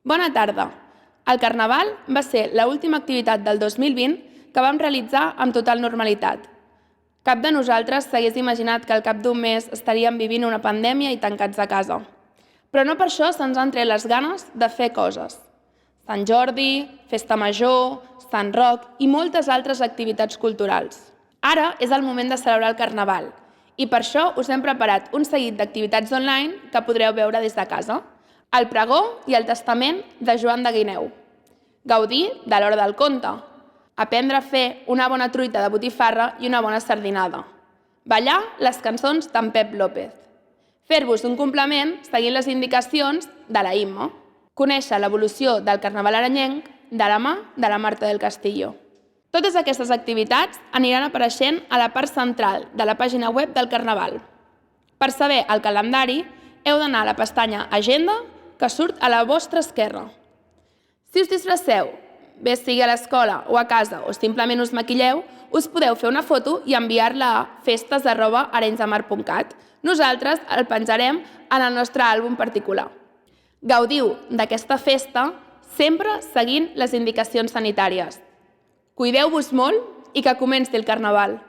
Bona tarda. El Carnaval va ser l'última activitat del 2020 que vam realitzar amb total normalitat. Cap de nosaltres s'hagués imaginat que al cap d'un mes estaríem vivint una pandèmia i tancats a casa. Però no per això se'ns han tret les ganes de fer coses. Sant Jordi, Festa Major, Sant Roc i moltes altres activitats culturals. Ara és el moment de celebrar el Carnaval i per això us hem preparat un seguit d'activitats online que podreu veure des de casa. El pregó i el testament de Joan de Guineu. Gaudir de l'hora del conte. Aprendre a fer una bona truita de botifarra i una bona sardinada. Ballar les cançons d'en Pep López. Fer-vos un complement seguint les indicacions de la Imma. Conèixer l'evolució del Carnaval aranyenc de la mà de la Marta del Castillo. Totes aquestes activitats aniran apareixent a la part central de la pàgina web del Carnaval. Per saber el calendari, heu d'anar a la pestanya Agenda, que surt a la vostra esquerra. Si us disfresseu, bé sigui a l'escola o a casa o simplement us maquilleu, us podeu fer una foto i enviar-la a festes@arenysdemar.cat. Nosaltres el penjarem en el nostre àlbum particular. Gaudiu d'aquesta festa sempre seguint les indicacions sanitàries. Cuideu-vos molt i que comenci el Carnaval.